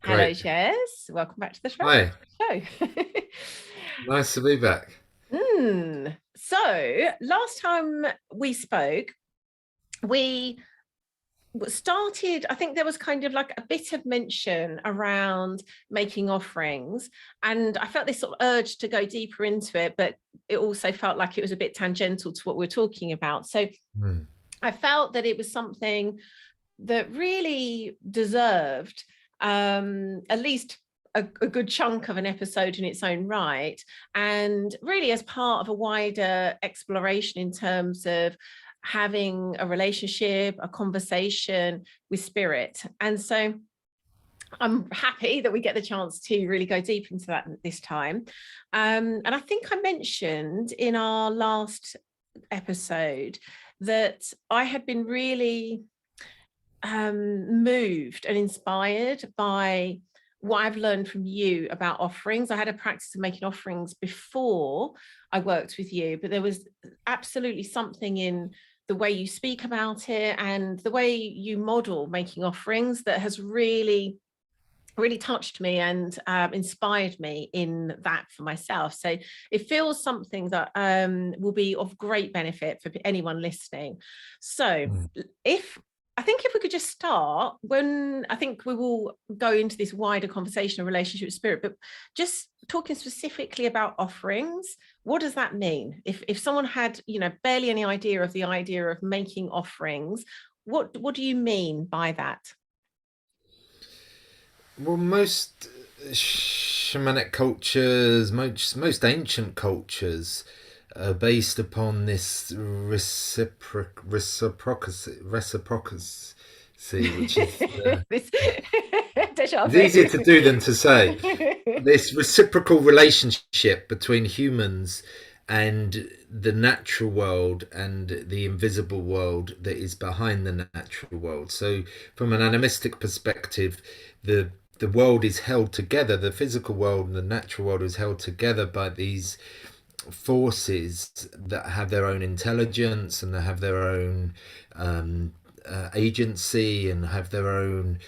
Hello, Great. Jez. Welcome back to the Hi. show. Nice to be back. So, last time we spoke, we started, I think there was kind of like a bit of mention around making offerings. And I felt this sort of urge to go deeper into it, but it also felt like it was a bit tangential to what we're talking about. So, Hmm. I felt that it was something that really deserved at least a good chunk of an episode in its own right, and really as part of a wider exploration in terms of having a relationship, a conversation with spirit. And so I'm happy that we get the chance to really go deep into that this time. And I think I mentioned in our last episode that I had been really moved and inspired by what I've learned from you about offerings. I had a practice of making offerings before I worked with you, but there was absolutely something in the way you speak about it and the way you model making offerings that has really touched me and inspired me in that for myself. So it feels something that will be of great benefit for anyone listening. So Hmm. if I think if we could just start, when I think we will go into this wider conversation of relationship with spirit, but just talking specifically about offerings, what does that mean? If someone had, barely any idea of the idea of making offerings, what do you mean by that? Well, most shamanic cultures, most ancient cultures, are based upon this reciprocity, which is This deja it's vu. easier to do than to say. This reciprocal relationship between humans and the natural world and the invisible world that is behind the natural world. So, from an animistic perspective, the world is held together. The physical world and the natural world is held together by these forces that have their own intelligence and they have their own agency and have their own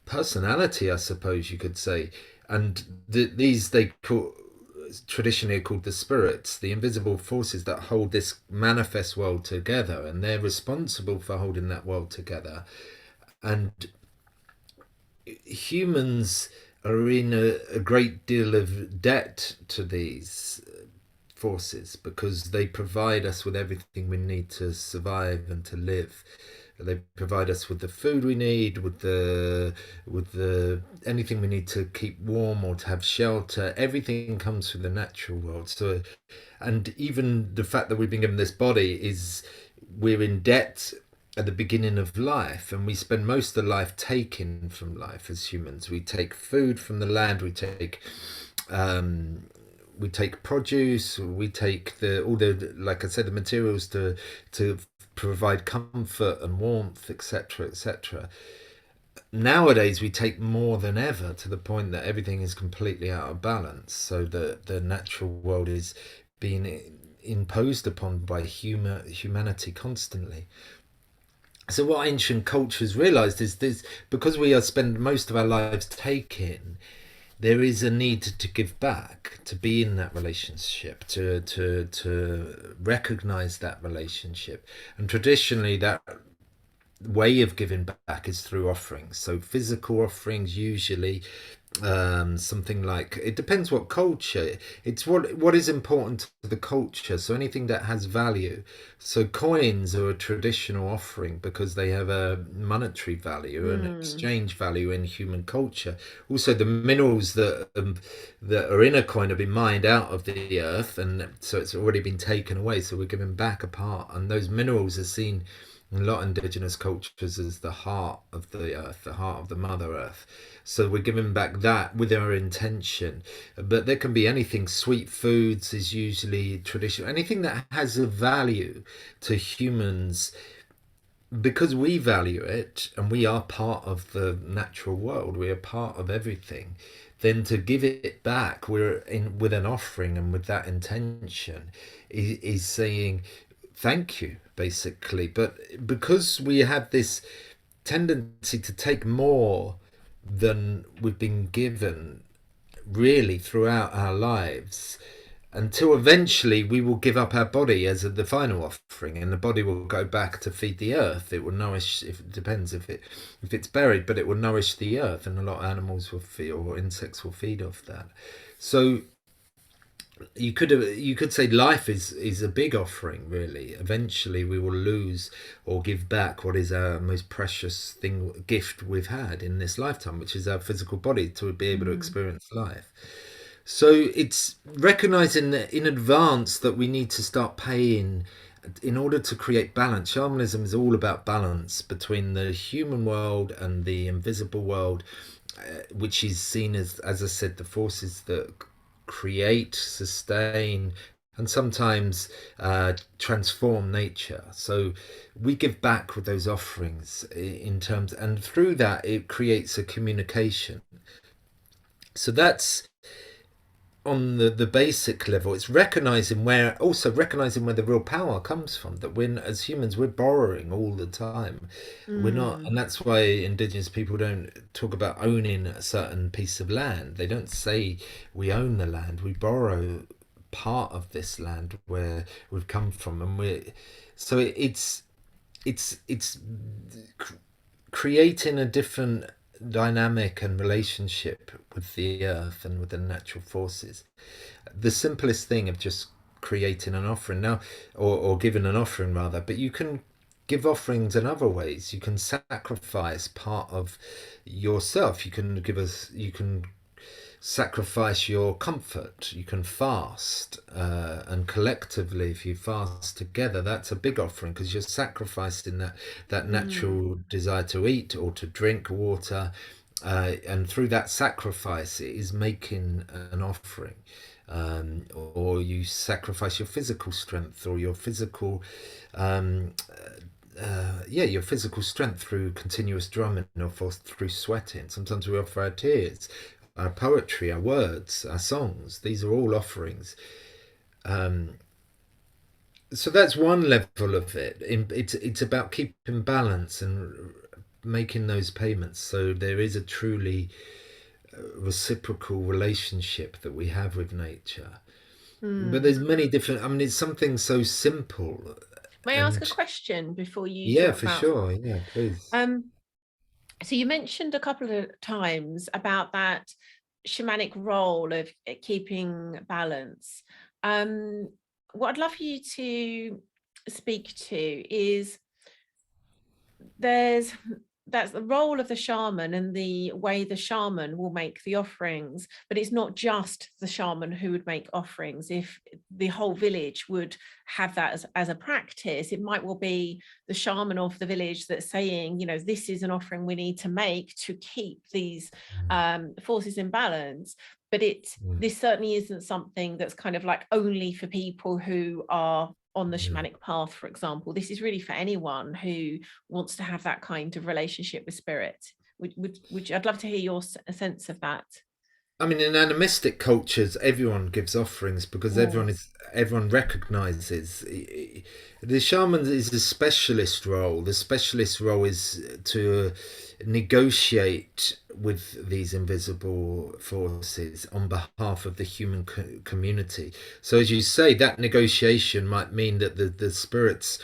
personality, I suppose you could say. And these they call traditionally are called the spirits, the invisible forces that hold this manifest world together, and they're responsible for holding that world together. And humans are in a great deal of debt to these forces because they provide us with everything we need to survive and to live. They provide us with the food we need, with the anything we need to keep warm or to have shelter. Everything comes from the natural world. So, and even the fact that we've been given this body is we're in debt at the beginning of life, and we spend most of life taking from life as humans. We take food from the land. Um, we take produce, we take the all the like I said the materials to provide comfort and warmth, etc., etc. Nowadays we take more than ever to the point that everything is completely out of balance, so the natural world is being imposed upon by humanity constantly. So what ancient cultures realized is this: because we are spend most of our lives taking, there is a need to give back, to be in that relationship, to recognize that relationship. And traditionally that way of giving back is through offerings. So physical offerings usually, something like, it depends what culture, it's what is important to the culture, so anything that has value. So coins are a traditional offering because they have a monetary value and Hmm. exchange value in human culture. Also the minerals that are in a coin have been mined out of the earth, and so it's already been taken away, so we're giving back a part, and those minerals are seen in a lot of indigenous cultures as the heart of the earth, the heart of the mother earth. So we're giving back that with our intention. But there can be anything. Sweet foods is usually traditional. Anything that has a value to humans because we value it and we are part of the natural world. We are part of everything. Then to give it back, we're in with an offering and with that intention is saying thank you basically. But because we have this tendency to take more than we've been given really throughout our lives, until eventually we will give up our body as the final offering, and the body will go back to feed the earth. It will nourish, if it depends if it's buried, but it will nourish the earth, and a lot of animals will feed, or insects will feed off that. So you could say life is a big offering, really. Eventually we will lose or give back what is our most precious gift we've had in this lifetime, which is our physical body, to be able to Mm. experience life. So it's recognizing that in advance that we need to start paying in order to create balance. Shamanism is all about balance between the human world and the invisible world, which is seen as I said, the forces that create, sustain, and sometimes transform nature. So we give back with those offerings in terms, and through that it creates a communication. So that's on the basic level. It's recognizing where the real power comes from, that when as humans we're borrowing all the time. We're not, Mm. and that's why indigenous people don't talk about owning a certain piece of land. They don't say we own the land, we borrow part of this land where we've come from. And we're so it's creating a different dynamic and relationship with the earth and with the natural forces. The simplest thing of just creating an offering now, or giving an offering rather, but you can give offerings in other ways. You can sacrifice part of yourself. You can sacrifice your comfort. You can fast, and collectively, if you fast together, that's a big offering, because you're sacrificing that Mm. natural desire to eat or to drink water, and through that sacrifice, it is making an offering. Or you sacrifice your physical strength, or your physical your physical strength through continuous drumming, or through sweating. Sometimes we offer our tears, our poetry, our words, our songs. These are all offerings. So that's one level of it. It's about keeping balance and making those payments. So there is a truly reciprocal relationship that we have with nature. But Mm. there's many different. I mean, it's something so simple, May I ask a and question before you yeah, talk for about? sure. Yeah, please. Um, so you mentioned a couple of times about that shamanic role of keeping balance. Um, what I'd love for you to speak to is there's that's the role of the shaman and the way the shaman will make the offerings, but it's not just the shaman who would make offerings. If the whole village would have that as a practice, it might well be the shaman of the village that's saying, this is an offering we need to make to keep these forces in balance. But Mm, this certainly isn't something that's kind of like only for people who are on the mm. shamanic path, for example. This is really for anyone who wants to have that kind of relationship with spirit. I'd love to hear your sense of that. I mean, in animistic cultures, everyone gives offerings because Mm. everyone recognizes the shaman is a specialist role. The specialist role is to negotiate with these invisible forces on behalf of the human community. So, as you say, that negotiation might mean that the spirits,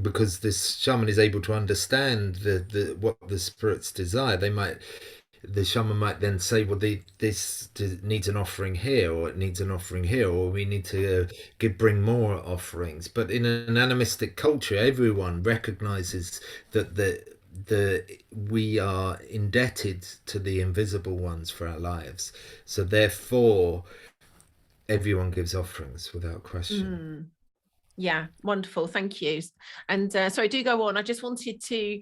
because this shaman is able to understand what the spirits desire, the shaman might then say, well, this needs an offering here, or it needs an offering here, or we need to bring more offerings. But in an animistic culture, everyone recognizes that the we are indebted to the invisible ones for our lives. So therefore, everyone gives offerings without question. Mm. Yeah, wonderful. Thank you. And sorry, do go on. I just wanted to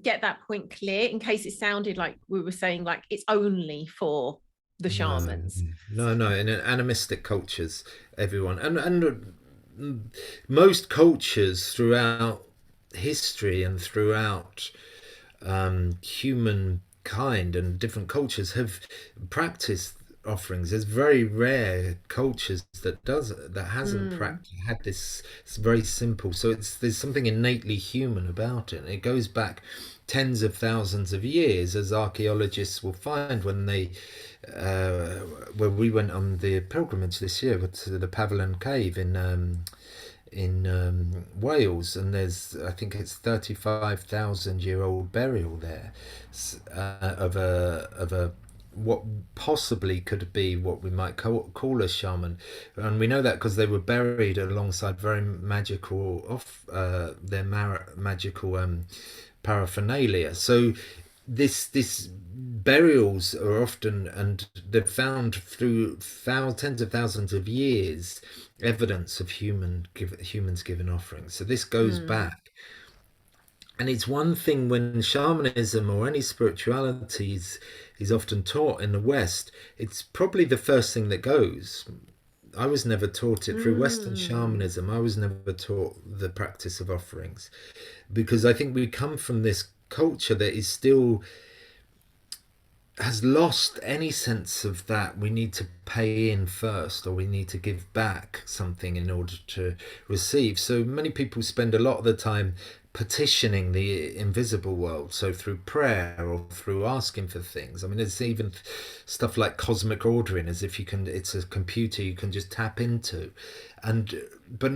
get that point clear in case it sounded like we were saying like it's only for the No, shamans. no. In animistic cultures, everyone most cultures throughout history and throughout humankind and different cultures have practiced offerings. There's very rare cultures that hasn't Mm. had this. It's very simple. So there's something innately human about it. And it goes back tens of thousands of years, as archaeologists will find when they where we went on the pilgrimage this year to the Pavilion Cave in Wales, and there's, I think it's 35,000-year-old burial there, of a what possibly could be what we might call a shaman, and we know that because they were buried alongside very magical magical paraphernalia. So this burials are often, and they've found through tens of thousands of years, evidence of humans giving offerings. So this goes back. And it's one thing when shamanism or any spirituality is often taught in the West, it's probably the first thing that goes. I was never taught it through Western shamanism. I was never taught the practice of offerings, because I think we come from this culture that is still has lost any sense of that we need to pay in first, or we need to give back something in order to receive. So many people spend a lot of the time petitioning the invisible world, so through prayer or through asking for things. I mean, there's even stuff like cosmic ordering, as if it's a computer you can just tap into, but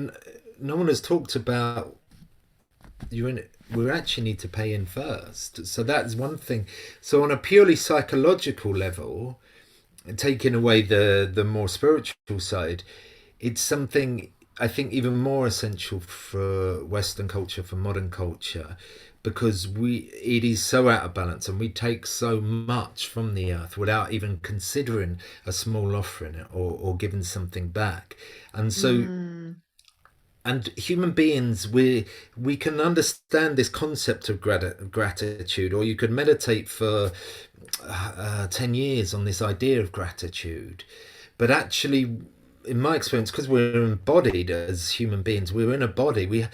no one has talked about we actually need to pay in first. So that's one thing. So on a purely psychological level, taking away the more spiritual side, it's something I think even more essential for Western culture, for modern culture, because it is so out of balance, and we take so much from the earth without even considering a small offering or giving something back. And so and human beings, we can understand this concept of gratitude, or you could meditate for 10 years on this idea of gratitude. But actually, in my experience, because we're embodied as human beings, we're in a body,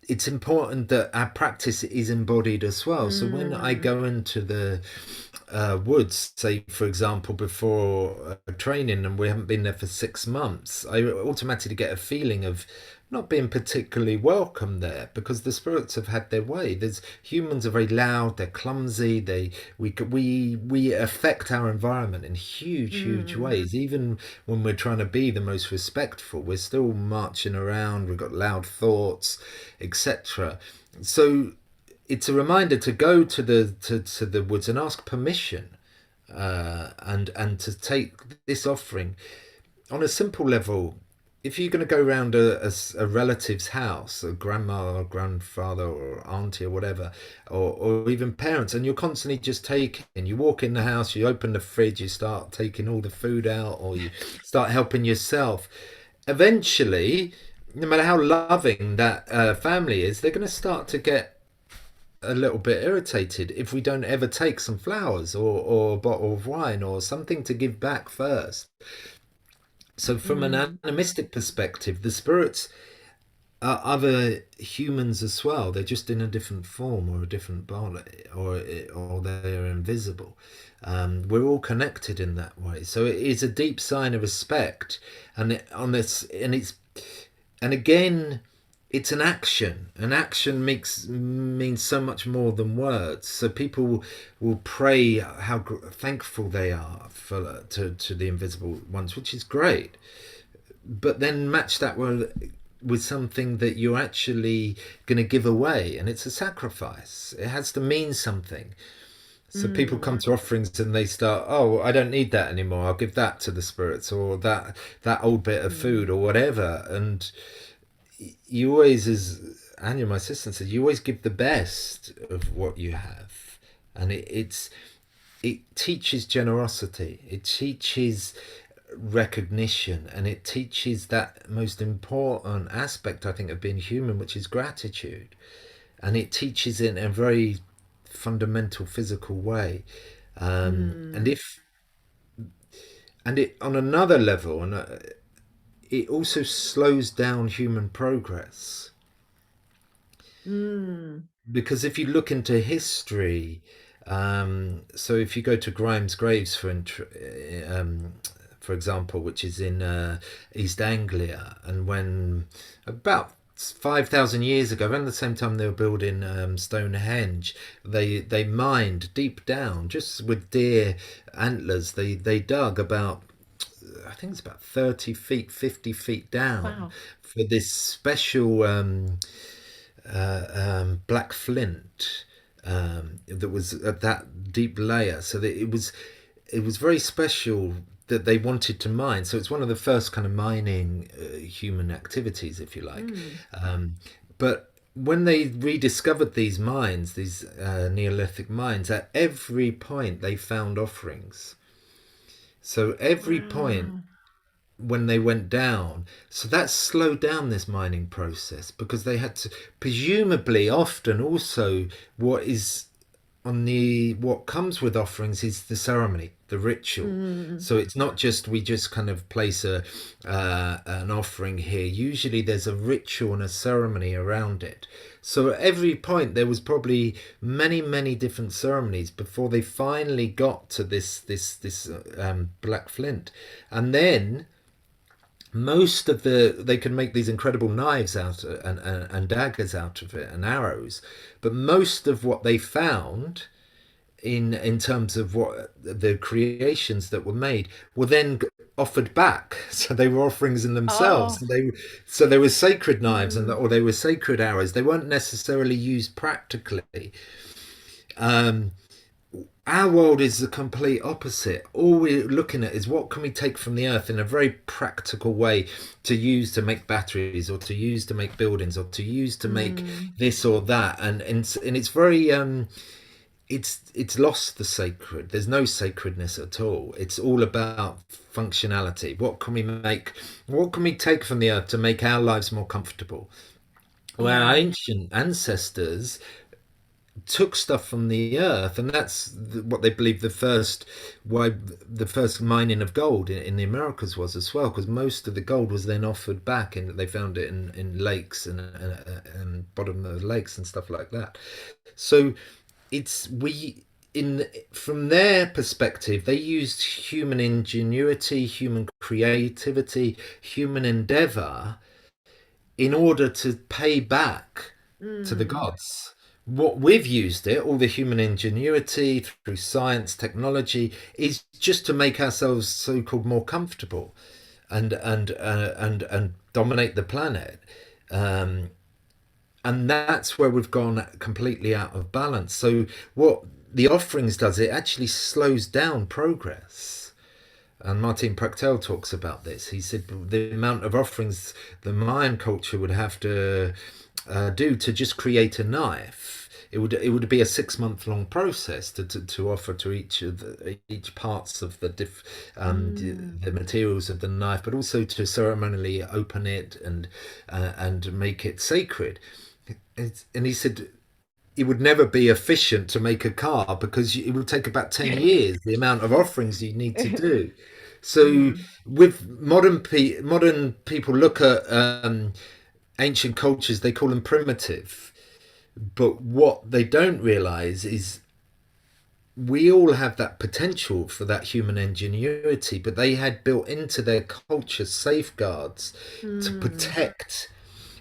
it's important that our practice is embodied as well. So when I go into the woods, say for example before training, and we haven't been there for 6 months, I automatically get a feeling of not being particularly welcome there, because the spirits have had their way. Humans are very loud, they're clumsy, we affect our environment in huge ways. Even when we're trying to be the most respectful, we're still marching around, we've got loud thoughts, etc. So it's a reminder to go to the woods and ask permission, and to take this offering on a simple level. If you're going to go around a relative's house, a grandma or grandfather or auntie or whatever, or even parents, and you're constantly just taking, you walk in the house, you open the fridge, you start taking all the food out, or you start helping yourself, eventually, no matter how loving that family is, they're going to start to get a little bit irritated if we don't ever take some flowers or a bottle of wine or something to give back first. So from an animistic perspective, the spirits are other humans as well. They're just in a different form or a different body, or they're invisible. We're all connected in that way. So it is a deep sign of respect, and again, it's an action. An action means so much more than words. So people will pray how thankful they are to the invisible ones, which is great. But then match that with something that you're actually going to give away, and it's a sacrifice. It has to mean something. So people come to offerings and they start, oh, I don't need that anymore, I'll give that to the spirits, or that old bit of food or whatever. And you always, as Anya, my assistant, said, you always give the best of what you have. And it teaches generosity, it teaches recognition, and it teaches that most important aspect, I think, of being human, which is gratitude. And it teaches it in a very fundamental physical way. And it on another level, and it also slows down human progress. Because if you look into history, so if you go to Grimes Graves, for example, which is in East Anglia, and when about 5,000 years ago, around the same time they were building Stonehenge, they mined deep down, just with deer antlers. They dug about, I think it's about 30 feet, 50 feet down Wow. for this special black flint that was at that deep layer. So that it was very special that they wanted to mine. So it's one of the first kind of mining human activities, if you like. Mm. But when they rediscovered these mines, these Neolithic mines, at every point they found offerings. So every point Wow. when they went down, so that slowed down this mining process because they had to, presumably, often also what is on the what comes with offerings is the ceremony, the ritual. Mm. So it's not just we just kind of place a an offering here. Usually there's a ritual and a ceremony around it. So at every point there was probably many different ceremonies before they finally got to this black flint. And then most of they can make these incredible knives out and daggers out of it and arrows, but most of what they found in terms of what the creations that were made were then offered back. So they were offerings in themselves. Oh. So they were sacred knives Mm. or they were sacred arrows. They weren't necessarily used practically. um our world is the complete opposite. All we're looking at is what can we take from the earth in a very practical way to use to make batteries, or to use to make buildings, or to use to make Mm. this or that. And it's very it's lost the sacred. There's no sacredness at all. It's all about functionality. What can we make? What can we take from the earth to make our lives more comfortable? Well, our Yeah. ancient ancestors took stuff from the earth, and that's what they believe why the first mining of gold in the Americas was as well, because most of the gold was then offered back, and they found it in lakes and bottom of lakes and stuff like that. So it's we in from their perspective, they used human ingenuity, human creativity, human endeavor in order to pay back to the Mm. gods. What we've used it, all the human ingenuity through science, technology, is just to make ourselves so-called more comfortable and dominate the planet. Um, and that's where we've gone completely out of balance. So what the offerings does, it actually slows down progress. And Martin Prachtel talks about this. He said the amount of offerings the Mayan culture would have to do to just create a knife, it would be a 6 month long process to offer to each parts of Mm. the materials of the knife, but also to ceremonially open it and make it sacred. And he said it would never be efficient to make a car because it would take about 10 years the amount of offerings you need to do. So Mm. with modern people look at ancient cultures, they call them primitive, but what they don't realize is we all have that potential for that human ingenuity, but they had built into their culture safeguards to Mm. protect,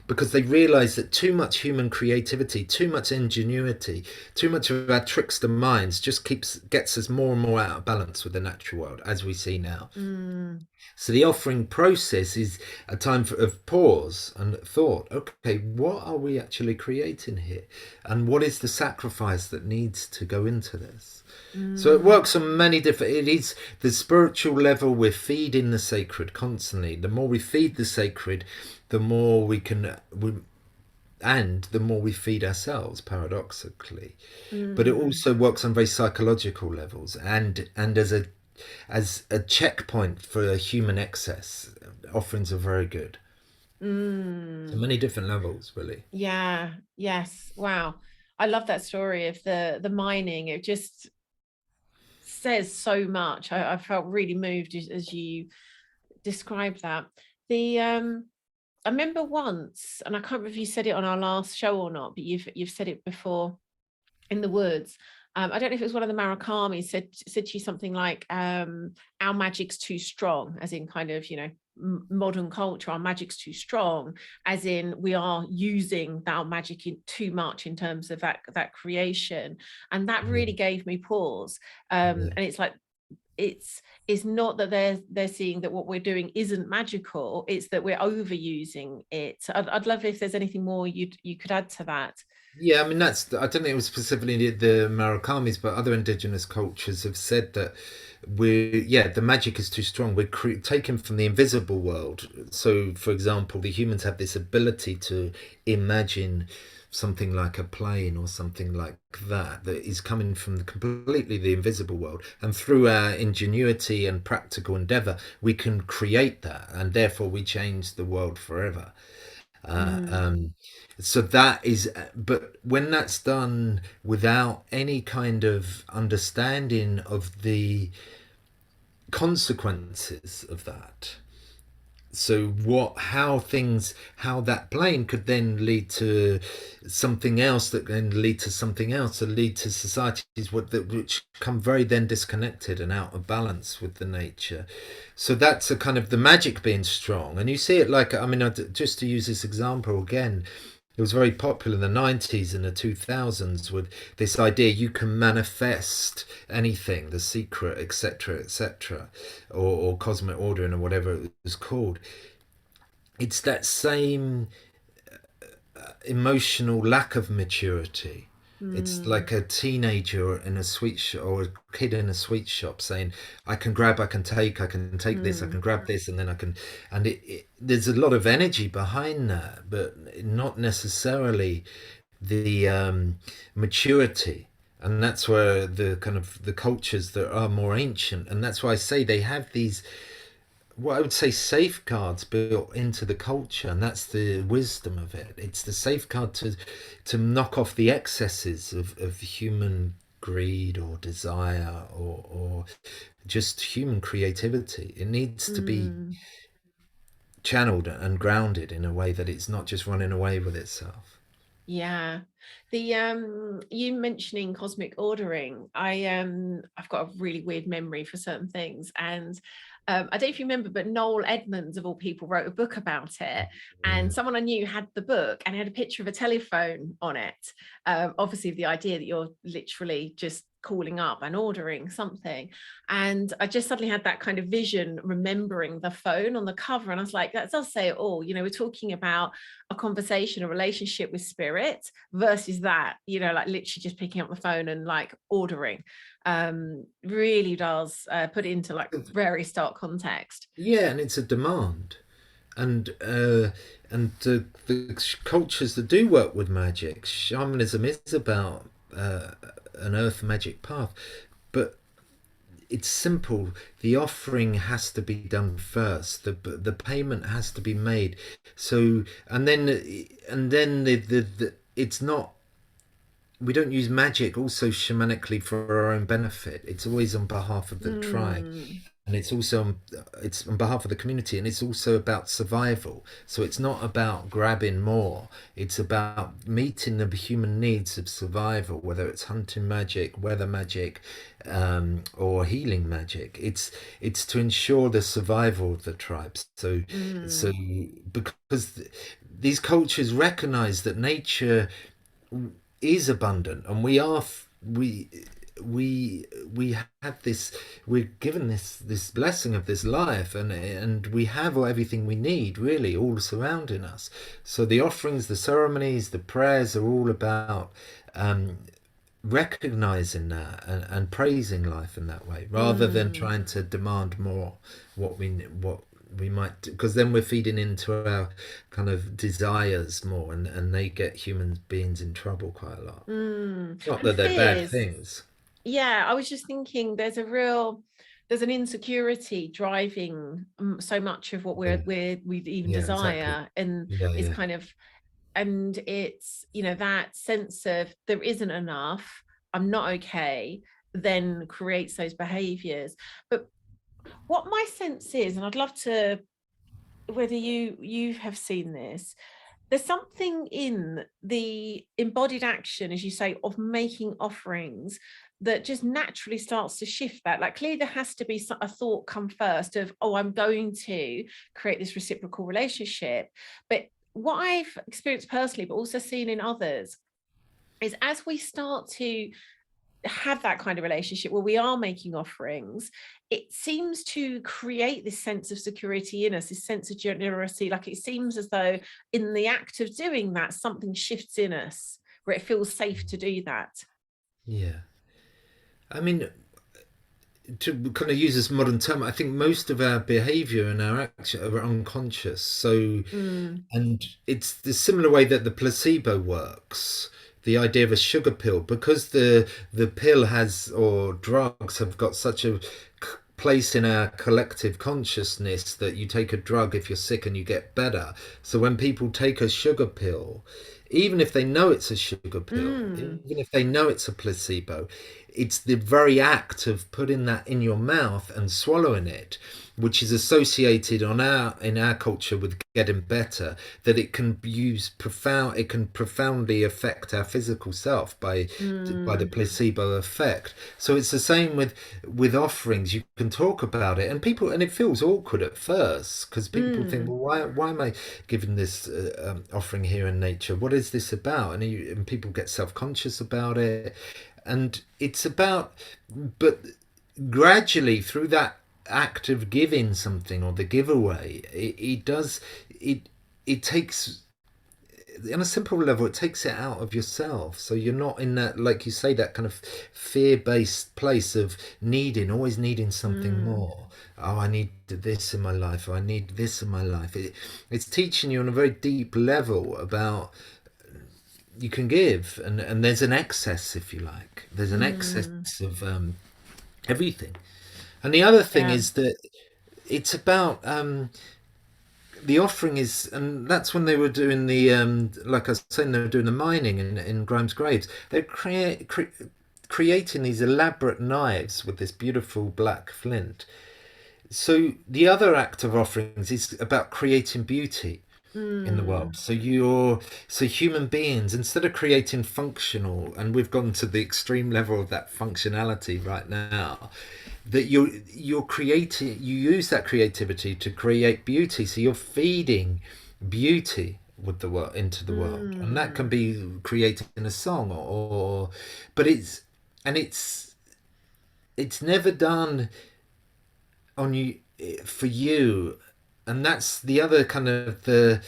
because they realize that too much human creativity, too much ingenuity, too much of our trickster minds just gets us more and more out of balance with the natural world, as we see now. Mm. So the offering process is a time of pause and thought. Okay, what are we actually creating here, and what is the sacrifice that needs to go into this? So it Mm. works on many different. It is the spiritual level. We're feeding the sacred constantly. The more we feed the sacred, the more we can. And the more we feed ourselves, paradoxically. But it Mm. also works on very psychological levels, and as a checkpoint for human excess. Offerings are very good. So Mm. many different levels, really. Yeah. Yes. Wow. I love that story of the mining. It just says so much. I felt really moved as you described that. The I remember once, and I can't remember if you said it on our last show or not, but you've said it before, in the woods. I don't know if it was one of the Murakami said to you something like, our magic's too strong, as in kind of, modern culture, our magic's too strong, as in we are using our magic in too much in terms of that creation. And that really gave me pause. And it's like, it's not that they're seeing that what we're doing isn't magical, it's that we're overusing it. So I'd love if there's anything more you could add to that. Yeah, I mean that's. I don't think it was specifically the Marakamis, but other indigenous cultures have said that the magic is too strong. We're taken from the invisible world. So, for example, the humans have this ability to imagine something like a plane or something like that is coming from completely the invisible world, and through our ingenuity and practical endeavor, we can create that, and therefore we change the world forever. Uh, um, so that is, but when that's done without any kind of understanding of the consequences of that, so how that plane could then lead to something else, that then lead to something else, and lead to societies which come very then disconnected and out of balance with the nature. So that's a kind of the magic being strong, and you see it like, I mean, just to use this example again, it was very popular in the 90s and the 2000s with this idea you can manifest anything, The Secret, etc., etc., or Cosmic Order, or whatever it was called. It's that same emotional lack of maturity. It's like a teenager in a sweet shop, or a kid in a sweet shop saying, I can grab, I can take this, I can grab this, and then I can. And there's a lot of energy behind that, but not necessarily the maturity. And that's where the kind of the cultures that are more ancient, and that's why I say they have these, what I would say, safeguards built into the culture, and that's the wisdom of it. It's the safeguard to knock off the excesses of human greed or desire, or just human creativity. It needs to be channeled and grounded in a way that it's not just running away with itself. Yeah. The you mentioning cosmic ordering, I've got a really weird memory for certain things. And I don't know if you remember, but Noel Edmonds, of all people, wrote a book about it. And Yeah. someone I knew had the book and had a picture of a telephone on it. Obviously, the idea that you're literally just calling up and ordering something. And I just suddenly had that kind of vision, remembering the phone on the cover. And I was like, that does say it all. You know, we're talking about a conversation, a relationship with spirit versus that, you know, like literally just picking up the phone and like ordering. Really does put it into like very stark context. Yeah, and it's a demand. And the cultures that do work with magic, shamanism is about an earth magic path, but it's simple. The offering has to be done first. The payment has to be made. So and then it's not. We don't use magic also shamanically for our own benefit. It's always on behalf of the tribe, and it's on behalf of the community, and it's also about survival. So it's not about grabbing more, it's about meeting the human needs of survival, whether it's hunting magic, weather magic, or healing magic. It's to ensure the survival of the tribes. So because these cultures recognize that nature is abundant, and we have this, we're given this blessing of this life, and we have everything we need really all surrounding us. So the offerings, the ceremonies, the prayers are all about recognizing that, and praising life in that way, rather than trying to demand more. What we might do, because then we're feeding into our kind of desires more, and they get human beings in trouble quite a lot. Not And that they're bad fears. things. Yeah, I was just thinking there's an insecurity driving so much of what Yeah, we even yeah, exactly. desire. And Yeah, it's yeah. kind of, and it's, you know, that sense of there isn't enough, I'm not okay, then creates those behaviors. But what my sense is, and I'd love to, whether you have seen this, there's something in the embodied action, as you say, of making offerings that just naturally starts to shift that. Like, clearly there has to be a thought come first of, oh, I'm going to create this reciprocal relationship. But what I've experienced personally, but also seen in others, is as we start to have that kind of relationship where we are making offerings, it seems to create this sense of security in us, this sense of generosity. Like, it seems as though in the act of doing that, something shifts in us where it feels safe to do that. Yeah. I mean, to kind of use this modern term, I think most of our behavior and our action are unconscious. So, Mm, and it's the similar way that the placebo works. The idea of a sugar pill, because the pill has, or drugs have got such a place in our collective consciousness that you take a drug if you're sick and you get better. So when people take a sugar pill, even if they know it's a sugar pill, mm, even if they know it's a placebo, it's the very act of putting that in your mouth and swallowing it, which is associated on our in our culture with getting better, that it can profoundly affect our physical self by the mm, placebo effect. So it's the same with offerings. You can talk about it, and people, and it feels awkward at first because people think, mm, well, why am I giving this offering here in nature? What is this about? And people get self-conscious about it, and it's about, but gradually through that act of giving something or the giveaway, it does it it takes, on a simple level, it takes it out of yourself, so you're not in that, like you say, that kind of fear-based place of always needing something mm, more. Oh, I need this in my life, or I need this in my life. It's teaching you on a very deep level about, you can give, and there's an excess, if you like, there's an excess mm. of everything. And the other thing Yeah. is that it's about the offering is, and that's when they were doing the like I was saying, they were doing the mining in Grimes graves. They're creating these elaborate knives with this beautiful black flint. So the other act of offerings is about creating beauty in the world. Mm, So human beings, instead of creating functional, and we've gone to the extreme level of that functionality right now, that you're creating, you use that creativity to create beauty. So you're feeding beauty with the world into the world, and that can mm, be created in a song, or but and it's never done on you, for you. And that's the other kind of the,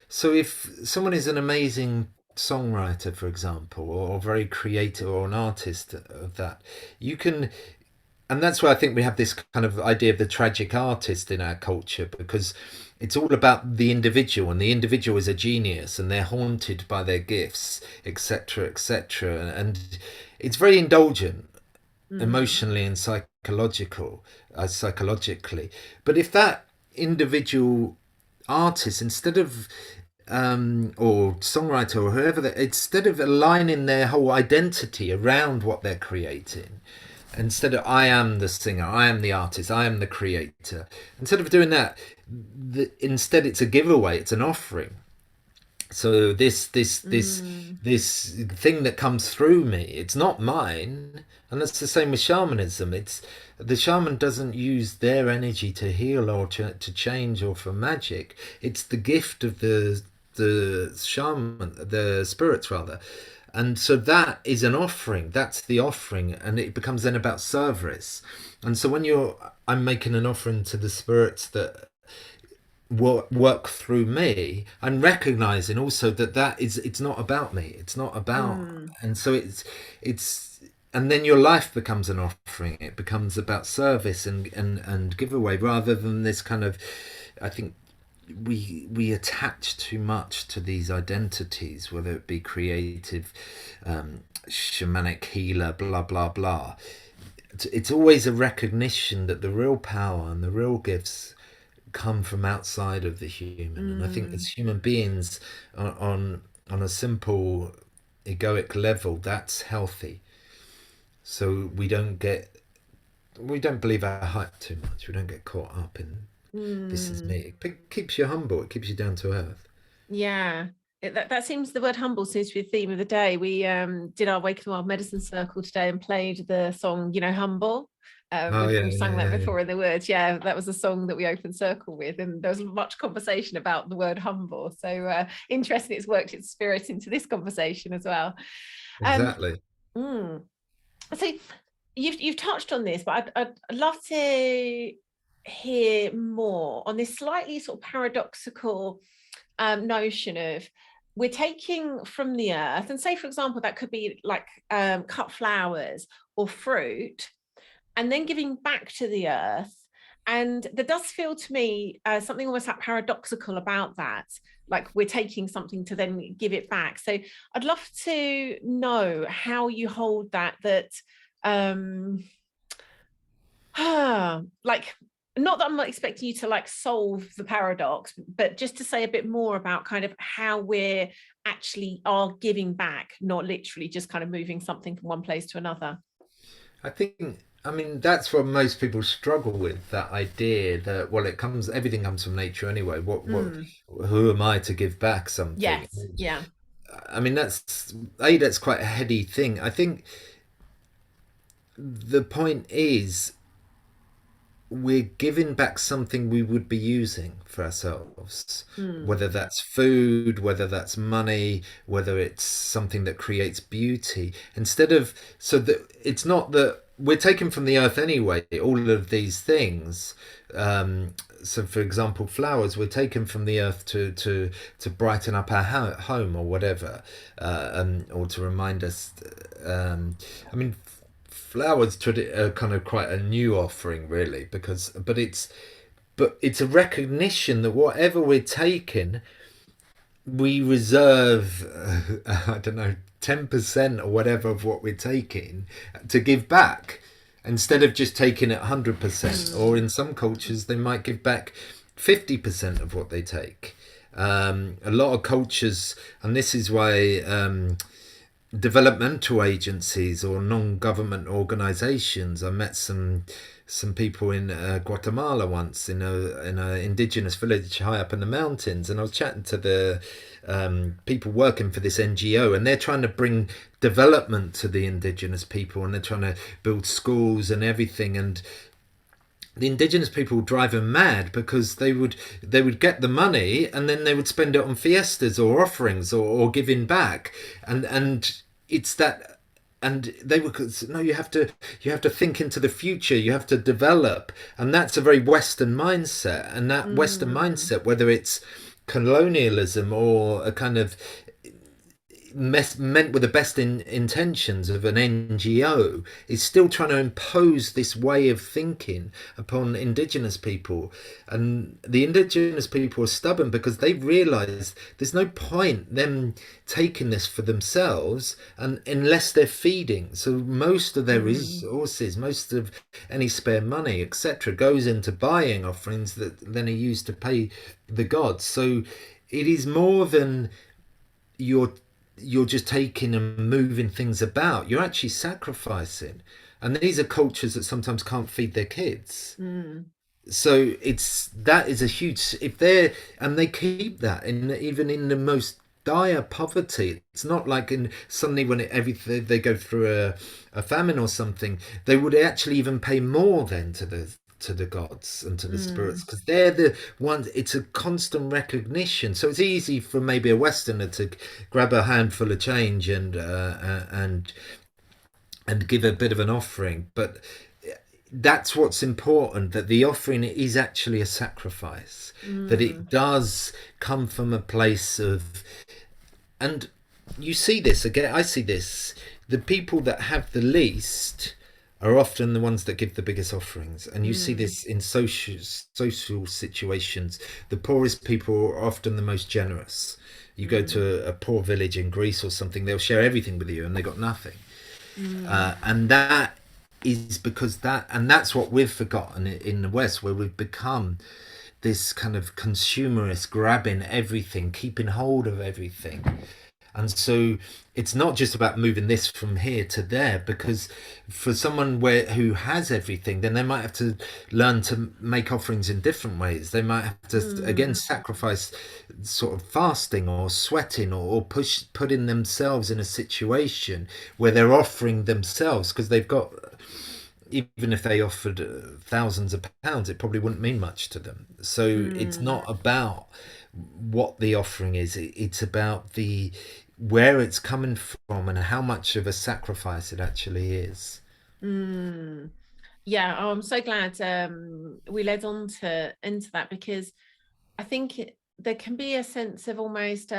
so if someone is an amazing songwriter, for example, or very creative, or an artist of that, you can, and that's why I think we have this kind of idea of the tragic artist in our culture, because it's all about the individual, and the individual is a genius, and they're haunted by their gifts, etc., etc., and it's very indulgent mm, emotionally and psychologically. But if that individual artist, instead of or songwriter or whoever, instead of aligning their whole identity around what they're creating, instead of I am the singer, I am the artist, I am the creator, instead of doing that, instead it's a giveaway, it's an offering. So mm, this thing that comes through me, it's not mine. And that's the same with shamanism. It's, the shaman doesn't use their energy to heal or to change or for magic. It's the gift of the shaman, the spirits rather. And so that is an offering, that's the offering, and it becomes then about service. And so when you're, I'm making an offering to the spirits that work through me, I'm recognizing also that it's not about me, it's not about, mm, and so it's and then your life becomes an offering, it becomes about service and giveaway, rather than this kind of, I think we attach too much to these identities, whether it be creative, shamanic, healer, blah blah blah. It's always a recognition that the real power and the real gifts come from outside of the human. And I think as mm, human beings, on a simple egoic level, that's healthy. So we don't believe our hype too much. We don't get caught up in this is mm. me. It keeps you humble. It keeps you down to earth. Yeah. That seems, the word humble seems to be the theme of the day. We did our Wake in the Wild Medicine Circle today and played the song, Humble. Oh yeah, We've sung yeah, that yeah, yeah. before in the words. Yeah, that was a song that we opened circle with, and there was much conversation about the word humble. So interesting, it's worked its spirit into this conversation as well. Um, Exactly. mm. So you've touched on this, but I'd love to hear more on this slightly sort of paradoxical notion of, we're taking from the earth, and say for example that could be like cut flowers or fruit, and then giving back to the earth. And there does feel to me something almost like paradoxical about that, like we're taking something to then give it back. So I'd love to know how you hold that um like, not that I'm not expecting you to like solve the paradox, but just to say a bit more about kind of how we're actually are giving back, not literally just kind of moving something from one place to another. I think, I mean, that's what most people struggle with, that idea that, well, everything comes from nature anyway. Mm. Who am I to give back something? Yes. Yeah. I mean, that's quite a heady thing. I think the point is, we're giving back something we would be using for ourselves, Mm. whether that's food, whether that's money, whether it's something that creates beauty, instead of, so that it's not that we're taken from the earth anyway, all of these things. So for example, flowers were taken from the earth to brighten up our home or whatever, or to remind us. I mean, flowers are kind of quite a new offering, really, but it's a recognition that whatever we're taking, we reserve, I don't know, 10% or whatever of what we're taking to give back, instead of just taking it 100%. Or Mm. in some cultures, they might give back 50% of what they take. A lot of cultures, and this is why developmental agencies or non-government organizations. I met some people in Guatemala once, in a indigenous village high up in the mountains, and I was chatting to the people working for this NGO, and they're trying to bring development to the indigenous people, and they're trying to build schools and everything. And the indigenous people drive them mad, because they would get the money and then they would spend it on fiestas or offerings, or giving back, and it's that. And they were, no, you have to think into the future, you have to develop. And that's a very Western mindset, and that Western Mm. mindset, whether it's colonialism or a kind of meant with the best intentions of an NGO, is still trying to impose this way of thinking upon indigenous people. And the indigenous people are stubborn, because they've realized there's no point them taking this for themselves, and unless they're feeding. So most of their Mm. resources, most of any spare money, etc., goes into buying offerings that then are used to pay the gods. So it is more than you're you're just taking and moving things about. You're actually sacrificing. And these are cultures that sometimes can't feed their kids. Mm. So that is a huge, if they're, and they keep that in, even in the most dire poverty. It's not like in suddenly when everything, they go through a famine or something, they would actually even pay more then to the gods and to the spirits, Mm. because they're the ones. It's a constant recognition. So it's easy for maybe a Westerner to grab a handful of change and give a bit of an offering, but that's what's important, that the offering is actually a sacrifice, that it Mm. does come from a place of. And you see this again, I see this, the people that have the least are often the ones that give the biggest offerings. And you see Mm. this in social situations. The poorest people are often the most generous. You go Mm. to a poor village in Greece or something, they'll share everything with you, and they got nothing. Mm. And that is because that's what we've forgotten in the West, where we've become this kind of consumerist, grabbing everything, keeping hold of everything. And so it's not just about moving this from here to there, because for someone who has everything, then they might have to learn to make offerings in different ways. They might have to again Mm, sacrifice sort of fasting or sweating, or putting themselves in a situation where they're offering themselves, because they've got, even if they offered thousands of pounds, it probably wouldn't mean much to them. So it's mm, not about what the offering is. It's about the where it's coming from and how much of a sacrifice it actually is. mm. Yeah, oh, I'm so glad we led on to into that, because I think there can be a sense of almost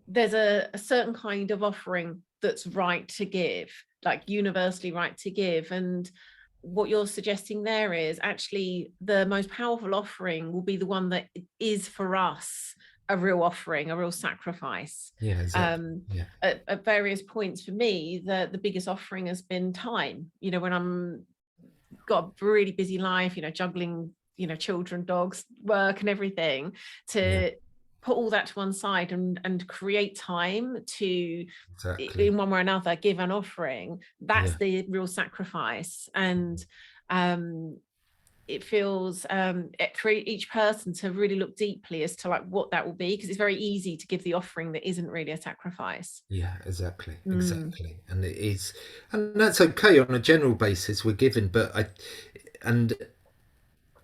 there's a certain kind of offering that's right to give, like universally right to give. And what you're suggesting there is actually the most powerful offering will be the one that is for us a real offering, a real sacrifice. Yeah, exactly. Um, Yeah, at various points for me, the biggest offering has been time. When I'm got a really busy life, juggling, children, dogs, work and everything, yeah, to put all that to one side and create time to, exactly. in one way or another, give an offering. That's Yeah, the real sacrifice. And um it feels for each person to really look deeply as to like what that will be, because it's very easy to give the offering that isn't really a sacrifice. yeah, exactly, Mm, exactly. And it is, and that's okay on a general basis. We're given, but and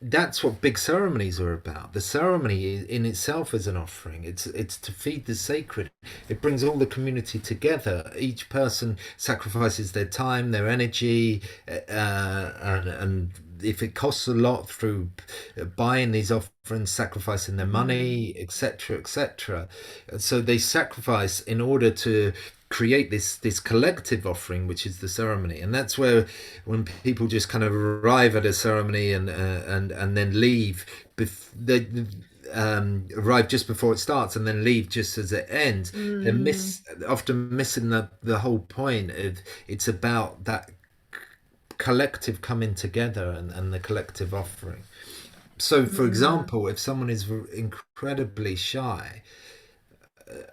that's what big ceremonies are about. The ceremony in itself is an offering. It's to feed the sacred. It brings all the community together. Each person sacrifices their time, their energy, and if it costs a lot through buying these offerings, sacrificing their mm, money, etc., etc. So they sacrifice in order to create this collective offering, which is the ceremony. And that's where, when people just kind of arrive at a ceremony and then leave, they arrive just before it starts and then leave just as it ends, they're mm, often missing the whole point. It's about that collective coming together and the collective offering. So, for mm, example, if someone is incredibly shy,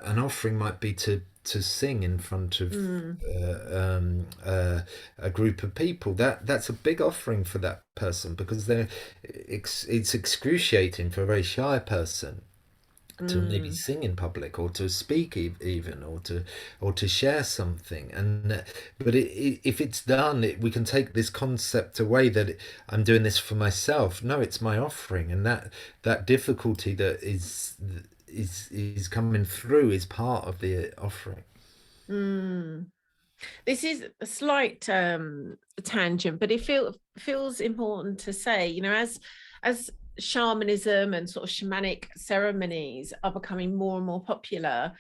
an offering might be to sing in front of mm, a group of people. That's a big offering for that person, because it's excruciating for a very shy person to maybe mm. sing in public, or to speak even, or to share something. And but if it's done, we can take this concept away that I'm doing this for myself. No, it's my offering, and that difficulty that is coming through is part of the offering. Mm. This is a slight tangent, but it feels important to say, as shamanism and sort of shamanic ceremonies are becoming more and more popular,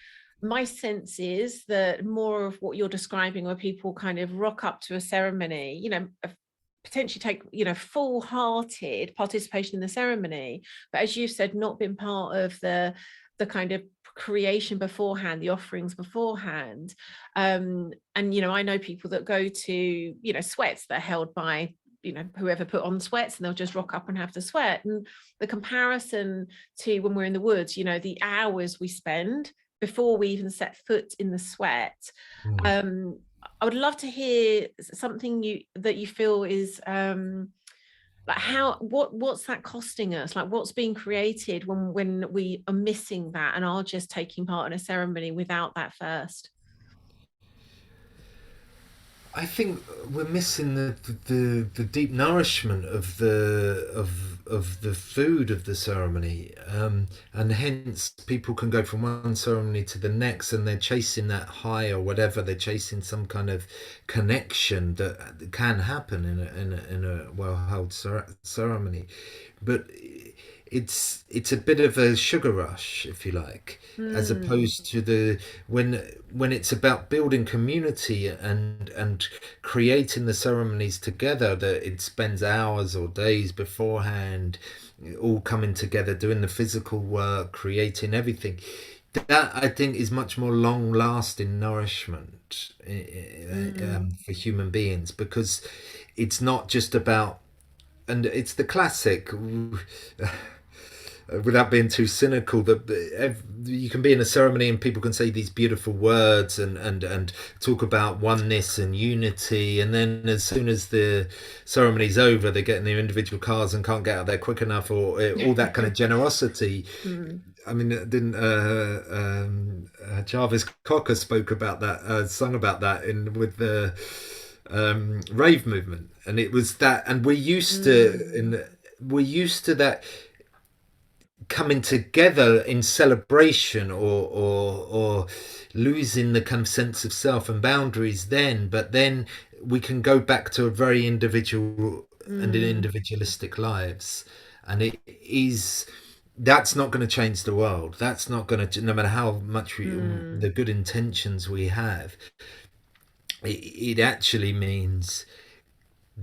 my sense is that more of what you're describing, where people kind of rock up to a ceremony, potentially take, full-hearted participation in the ceremony, but as you've said, not been part of the kind of creation beforehand, the offerings beforehand. And I know people that go to, sweats that are held by, whoever put on sweats, and they'll just rock up and have the sweat. And the comparison to when we're in the woods, the hours we spend before we even set foot in the sweat. Mm. um I would love to hear something that you feel is like, what's that costing us? Like, what's being created when we are missing that and are just taking part in a ceremony without that first? I think we're missing the deep nourishment of the food of the ceremony, and hence people can go from one ceremony to the next, and they're chasing that high or whatever. They're chasing some kind of connection that can happen in a well-held ceremony, but it's a bit of a sugar rush, if you like, as Hmm. opposed to the when it's about building community and creating the ceremonies together, that it spends hours or days beforehand, all coming together, doing the physical work, creating everything. That, I think, is much more long lasting nourishment Hmm. for human beings, because it's not just about, and it's the classic without being too cynical, that you can be in a ceremony and people can say these beautiful words and talk about oneness and unity, and then as soon as the ceremony's over, they get in their individual cars and can't get out there quick enough, or all that kind of generosity. Mm. I mean, didn't Jarvis Cocker spoke about that, sung about that in with the rave movement, and it was that, and Mm. we're used to that coming together in celebration, or losing the kind of sense of self and boundaries then, but then we can go back to a very individual and Mm. individualistic lives, and it is that's not going to change the world. That's not going to, no matter how much Mm. the good intentions we have, it actually means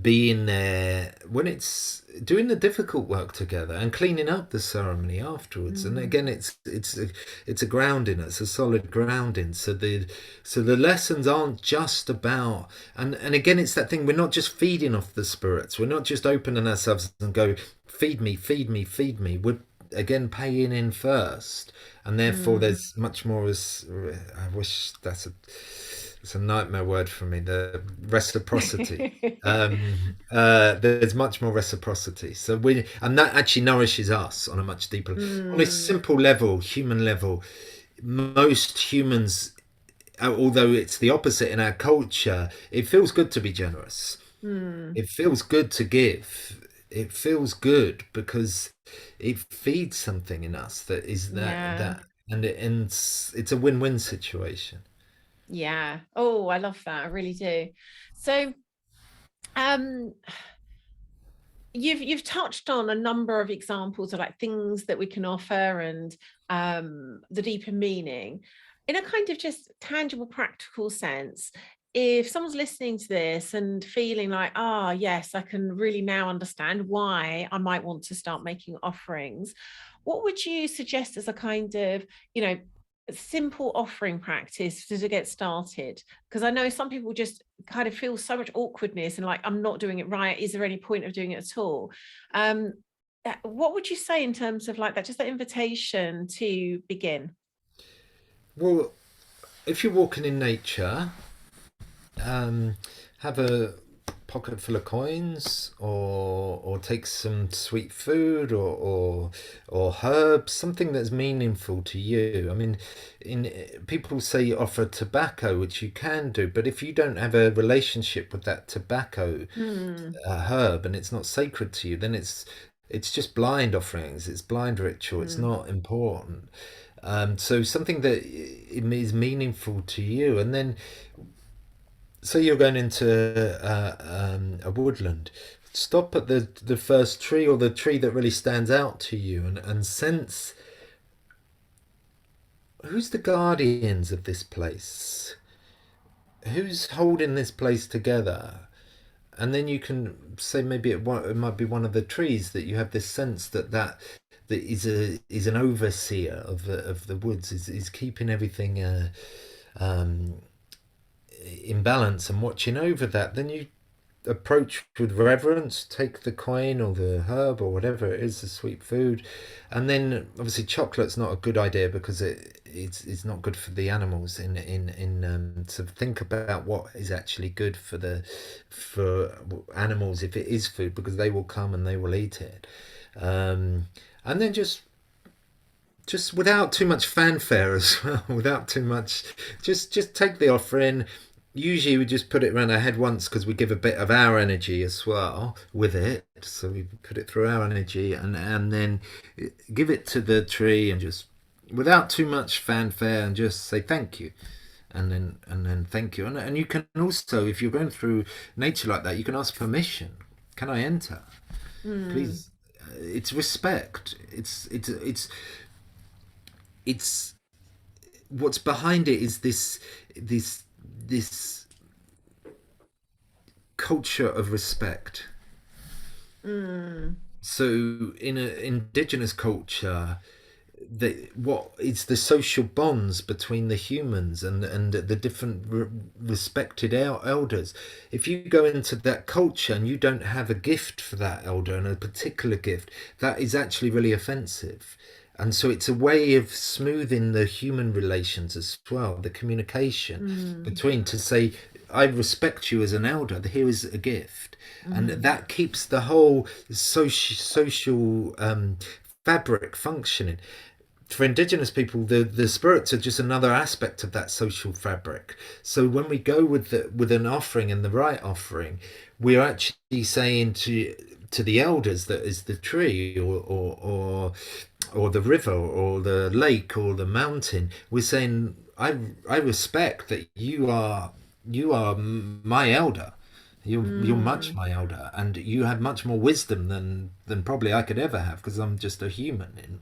being there when it's doing the difficult work together and cleaning up the ceremony afterwards. And Mm. again, it's a grounding, it's a solid grounding. So the lessons aren't just about, and again, it's that thing, we're not just feeding off the spirits, we're not just opening ourselves and go feed me, feed me, feed me. We're again paying in first, and therefore Mm. there's much more as, I wish that's a, it's a nightmare word for me, the reciprocity. There's much more reciprocity, so we, and that actually nourishes us on a much deeper, on a Mm. simple level, human level. Most humans, although it's the opposite in our culture, it feels good to be generous, Mm. it feels good to give, it feels good because it feeds something in us that is Yeah. and it's a win-win situation. Yeah. Oh, I love that. I really do. So, um, you've touched on a number of examples of like things that we can offer, and the deeper meaning in a kind of just tangible, practical sense. If someone's listening to this and feeling like, ah, yes, I can really now understand why I might want to start making offerings, what would you suggest as a kind of, you know, simple offering practice to get started? Because I know some people just kind of feel so much awkwardness and like, I'm not doing it right, is there any point of doing it at all? um what would you say in terms of like that, just that invitation to begin? Well, if you're walking in nature, um, have a pocket full of coins, or take some sweet food, or herbs, something that's meaningful to you. I mean, in people say offer tobacco, which you can do, but if you don't have a relationship with that tobacco Hmm. herb, and it's not sacred to you, then it's just blind offerings, it's blind ritual, it's Hmm. not important. So something that is meaningful to you, and then, so you're going into a woodland, stop at the first tree, or the tree that really stands out to you, and sense who's the guardians of this place, who's holding this place together. And then you can say, maybe it might be one of the trees, that you have this sense that is an overseer of the woods, is keeping everything um, in balance and watching over that. Then you approach with reverence, take the coin or the herb or whatever it is, the sweet food, and then obviously chocolate's not a good idea, because it's not good for the animals. So think about what is actually good for animals, if it is food, because they will come and they will eat it. And then just without too much fanfare as well, without too much, just take the offering. Usually we just put it around our head once, because we give a bit of our energy as well with it, so we put it through our energy, and then give it to the tree, and just without too much fanfare, and just say thank you, and then thank you. And you can also, if you're going through nature like that, you can ask permission. Can I enter, Hmm. please? It's respect. It's what's behind it is this this culture of respect. Hmm. So in an indigenous culture, what it's the social bonds between the humans and the different respected elders. If you go into that culture and you don't have a gift for that elder and a particular gift, that is actually really offensive. And so it's a way of smoothing the human relations as well, the communication between, to say, I respect you as an elder, here is a gift. And that keeps the whole social fabric functioning. For indigenous people, the spirits are just another aspect of that social fabric. So when we go with an offering and the right offering, we're actually saying to the elders that is the tree or the river or the lake or the mountain, we're saying, I respect that you are my elder. You're much my elder, and you have much more wisdom than probably I could ever have, because I'm just a human.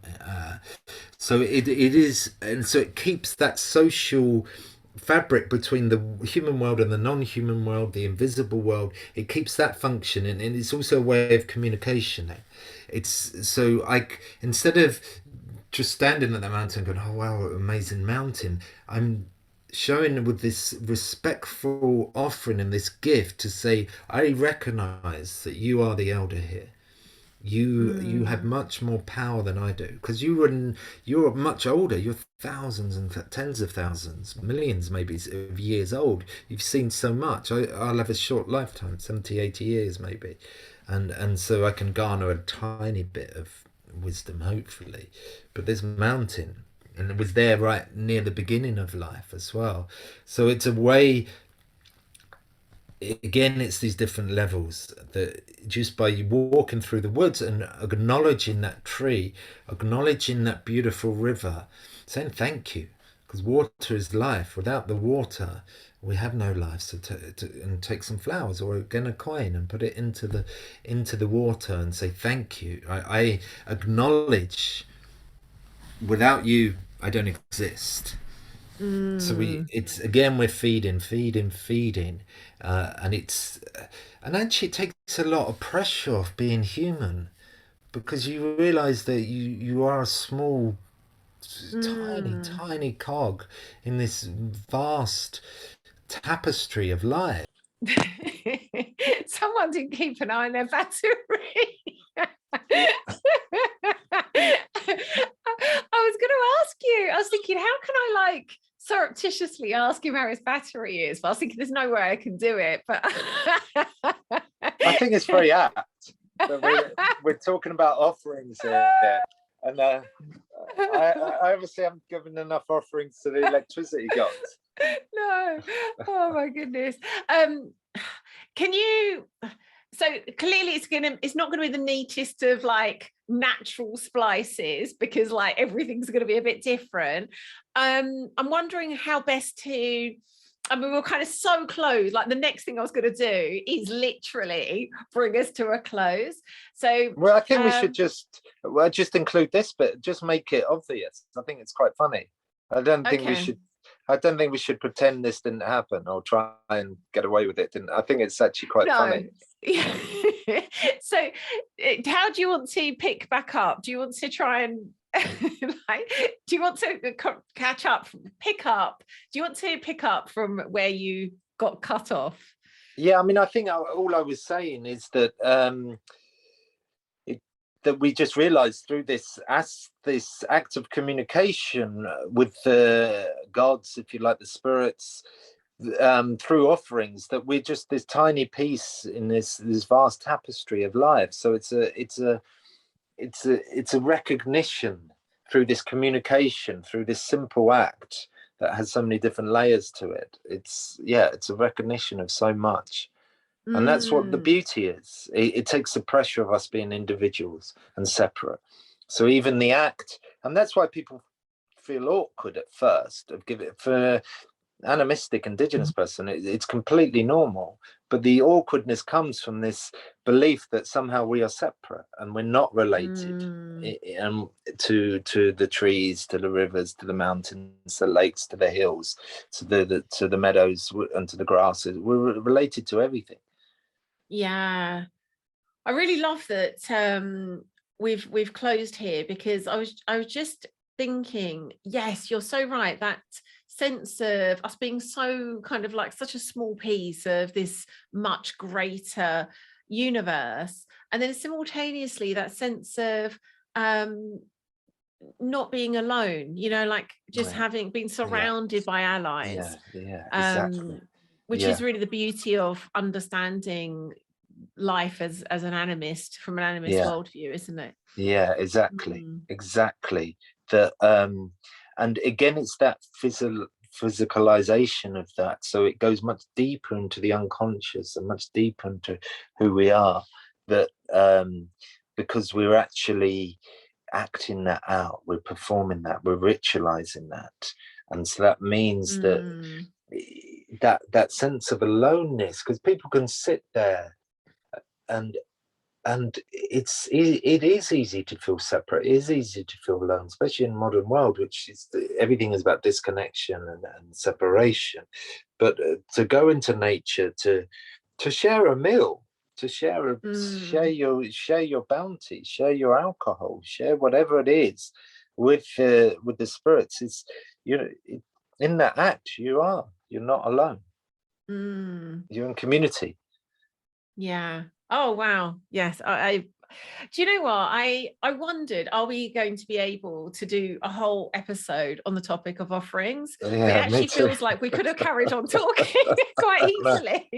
So it is, and so it keeps that social fabric between the human world and the non-human world, the invisible world. It keeps that functioning, and it's also a way of communication. It's so instead of just standing at the mountain going, oh wow, amazing mountain, I'm showing with this respectful offering and this gift to say, I recognize that you are the elder here. You have much more power than I do, because you're much older. You're thousands and tens of thousands, millions maybe of years old. You've seen so much. I'll have a short lifetime, 70, 80 years maybe, and so I can garner a tiny bit of wisdom, hopefully. But this mountain, and it was there right near the beginning of life as well. So it's a way, again, it's these different levels that just by walking through the woods and acknowledging that tree, acknowledging that beautiful river, saying thank you, because water is life. Without the water, we have no life. So and take some flowers or again a coin and put it into the water and say thank you. I acknowledge, without you I don't exist. So it's again, we're feeding, and actually it takes a lot of pressure off being human, because you realize that you are a small, tiny cog in this vast tapestry of life. Someone didn't keep an eye on their battery. I was going to ask you, I was thinking, how can I surreptitiously ask him how his battery is? But I was thinking there's no way I can do it. But I think it's very apt that we're talking about offerings here, and I obviously haven't given enough offerings to the electricity gods. No, oh my goodness. Can you? So clearly, it's not going to be the neatest of natural splices, because everything's going to be a bit different. I'm wondering how best to. I mean, we're kind of so close. The next thing I was going to do is literally bring us to a close. So, well, I think we should just include this bit, just make it obvious. I think it's quite funny. I don't think we should pretend this didn't happen or try and get away with it. I think it's actually quite funny. So, how do you want to pick back up? Do you want to try and do you want to catch up, pick up? Do you want to pick up from where you got cut off? Yeah, I mean, I think all I was saying is that that we just realized through this act of communication with the gods, if you like, the spirits, through offerings, that we're just this tiny piece in this vast tapestry of life. So it's a recognition through this communication, through this simple act that has so many different layers to it. It's a recognition of so much. And that's what the beauty is. It takes the pressure of us being individuals and separate. So even the act, and that's why people feel awkward at first, for animistic indigenous person, it's completely normal. But the awkwardness comes from this belief that somehow we are separate and we're not related to the trees, to the rivers, to the mountains, the lakes, to the hills, to the meadows and to the grasses. We're related to everything. Yeah, I really love that we've closed here, because I was just thinking, yes, you're so right, that sense of us being so kind of like such a small piece of this much greater universe, and then simultaneously that sense of not being alone, you know, like just having been surrounded by allies. Exactly. Which is really the beauty of understanding life as an animist, from an animist worldview, isn't it? Yeah, exactly. Exactly. That and again, it's that physicalization of that, so it goes much deeper into the unconscious and much deeper into who we are, that because we're actually acting that out, we're performing that, we're ritualizing that. And so that means that sense of aloneness, because people can sit there and it is easy to feel separate. It is easy to feel alone, especially in the modern world, which is everything is about disconnection and separation. But to go into nature, to share a meal, to share your bounty, share your alcohol, share whatever it is with the spirits, is, you know, in that act you're not alone. You're in community. Yeah. Oh wow. Yes. I do you know what? I wondered, are we going to be able to do a whole episode on the topic of offerings? Yeah, it actually feels like we could have carried on talking quite easily.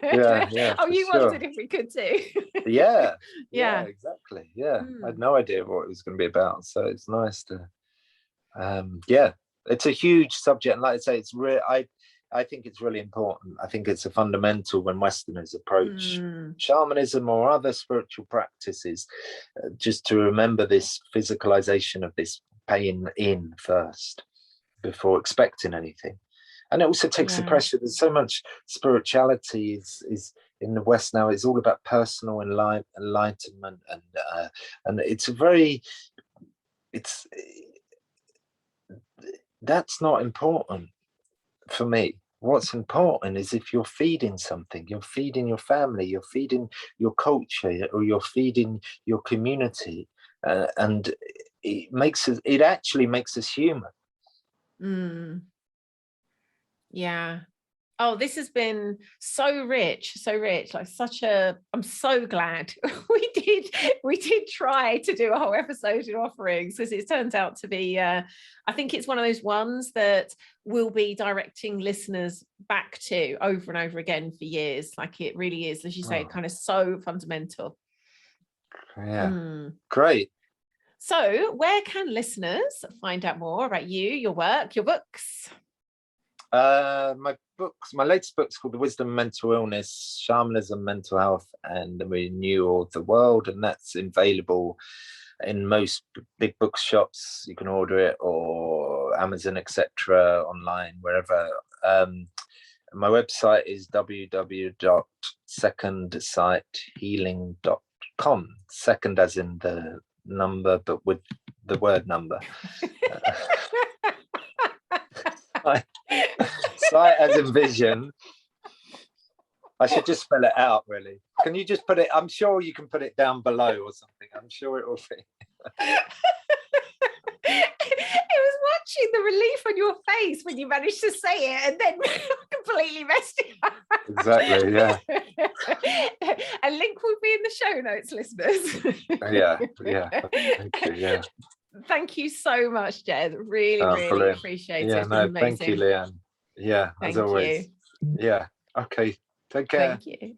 Oh, you wondered if we could too. Yeah, exactly. Yeah. I had no idea what it was going to be about. So it's nice to it's a huge subject. And like I say, it's real. I think it's really important. I think it's a fundamental when Westerners approach shamanism or other spiritual practices, just to remember this physicalization of this paying in first before expecting anything. And it also takes the pressure. There's so much spirituality is in the West now. It's all about personal enlightenment, and it's a very, that's not important for me. What's important is if you're feeding something, you're feeding your family, you're feeding your culture, or you're feeding your community, and it actually makes us human. Yeah. Oh, this has been so rich, like I'm so glad we did try to do a whole episode in offerings, because it turns out to be, I think it's one of those ones that we'll be directing listeners back to over and over again for years. Like, it really is, as you say, kind of so fundamental. Yeah. Great. So where can listeners find out more about you, your work, your books? My latest book's called The Wisdom of Mental Illness, Shamanism, Mental Health, and the Renewal of the World, and that's available in most big bookshops. You can order it, or Amazon, etc., online, wherever. My website is www.secondsighthealing.com. Second as in the number, but with the word number. Sight as in vision. I should just spell it out, really. Can you just put it? I'm sure you can put it down below or something. I'm sure it will be. It was watching the relief on your face when you managed to say it, and then completely messed it up. Exactly, yeah. A link will be in the show notes, listeners. Yeah. Thank you, yeah. Thank you so much, Jez. Really appreciate it. Yeah, no, amazing. Thank you, Lian. Yeah, as always. Yeah. Okay. Take care. Thank you.